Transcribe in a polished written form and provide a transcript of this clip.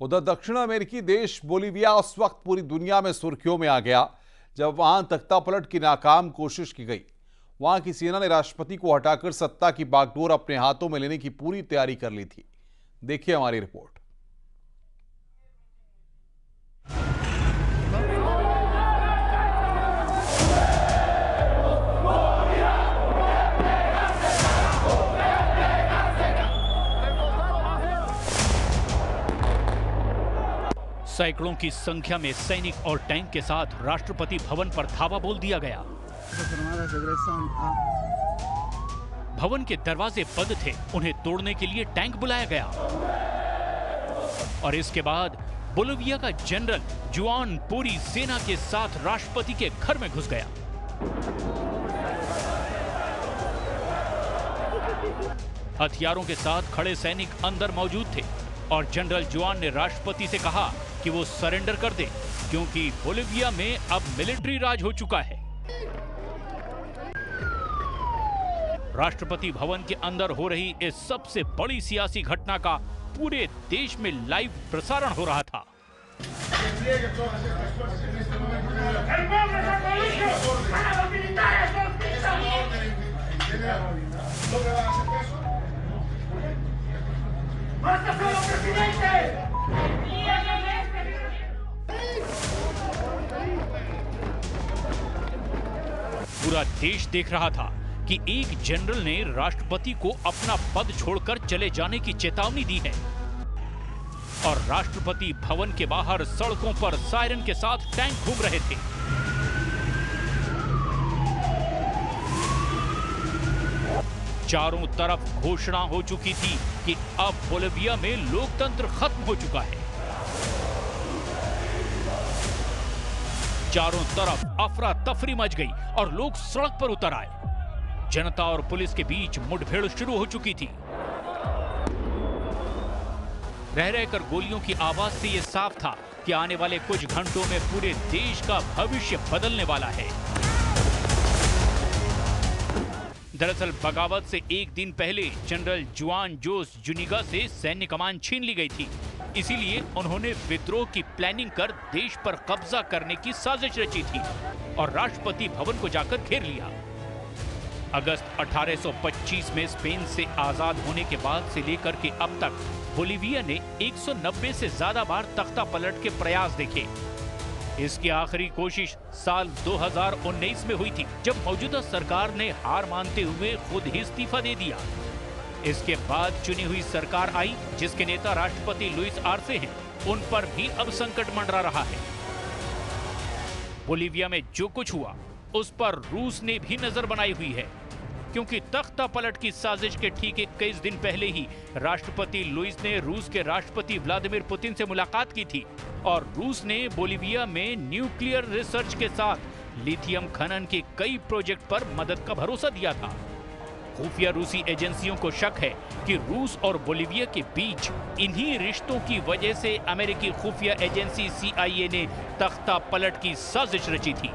उधर दक्षिण अमेरिकी देश बोलीविया उस वक्त पूरी दुनिया में सुर्खियों में आ गया जब वहां तख्तापलट की नाकाम कोशिश की गई। वहां की सेना ने राष्ट्रपति को हटाकर सत्ता की बागडोर अपने हाथों में लेने की पूरी तैयारी कर ली थी। देखिए हमारी रिपोर्ट। सैकड़ों की संख्या में सैनिक और टैंक के साथ राष्ट्रपति भवन पर धावा बोल दिया गया। भवन के दरवाजे बंद थे, उन्हें तोड़ने के लिए टैंक बुलाया गया। और इसके बाद बोलिविया का जनरल जुआन पूरी सेना के साथ राष्ट्रपति के घर में घुस गया। हथियारों के साथ खड़े सैनिक अंदर मौजूद थे और जनरल जुआन ने राष्ट्रपति से कहा कि वो सरेंडर कर दे, क्योंकि बोलिविया में अब मिलिट्री राज हो चुका है। राष्ट्रपति भवन के अंदर हो रही इस सबसे बड़ी सियासी घटना का पूरे देश में लाइव प्रसारण हो रहा था। पूरा देश देख रहा था कि एक जनरल ने राष्ट्रपति को अपना पद छोड़कर चले जाने की चेतावनी दी है और राष्ट्रपति भवन के बाहर सड़कों पर सायरन के साथ टैंक घूम रहे थे। चारों तरफ घोषणा हो चुकी थी कि अब बोलिविया में लोकतंत्र खत्म हो चुका है। चारों तरफ अफरा तफरी मच गई और लोग सड़क पर उतर आए। जनता और पुलिस के बीच मुठभेड़ शुरू हो चुकी थी। रह रहकर गोलियों की आवाज से यह साफ था कि आने वाले कुछ घंटों में पूरे देश का भविष्य बदलने वाला है। दरअसल बगावत से एक दिन पहले जनरल जुआन जोस जुनिगा से सैन्य कमान छीन ली गई थी, इसीलिए उन्होंने विद्रोह की प्लानिंग कर देश पर कब्जा करने की साजिश रची थी और राष्ट्रपति भवन को जाकर घेर लिया। अगस्त 1825 में स्पेन से आजाद होने के बाद से लेकर के अब तक बोलिविया ने 190 से ज्यादा बार तख्ता पलट के प्रयास देखे। इसकी आखिरी कोशिश साल 2019 में हुई थी, जब मौजूदा सरकार ने हार मानते हुए खुद ही इस्तीफा दे दिया। इसके बाद चुनी हुई सरकार आई, जिसके नेता राष्ट्रपति लुइस आर्से हैं। उन पर भी अब संकट मंडरा रहा है। बोलिविया में जो कुछ हुआ उस पर रूस ने भी नजर बनाई हुई है, क्योंकि तख्ता पलट की साजिश के ठीक 21 दिन पहले ही राष्ट्रपति लुइस ने रूस के राष्ट्रपति व्लादिमीर पुतिन से मुलाकात की थी और रूस ने बोलिविया में न्यूक्लियर रिसर्च के साथ लिथियम खनन के कई प्रोजेक्ट पर मदद का भरोसा दिया था। खुफिया रूसी एजेंसियों को शक है कि रूस और बोलिविया के बीच इन्हीं रिश्तों की वजह से अमेरिकी खुफिया एजेंसी CIA ने तख्ता पलट की साजिश रची थी।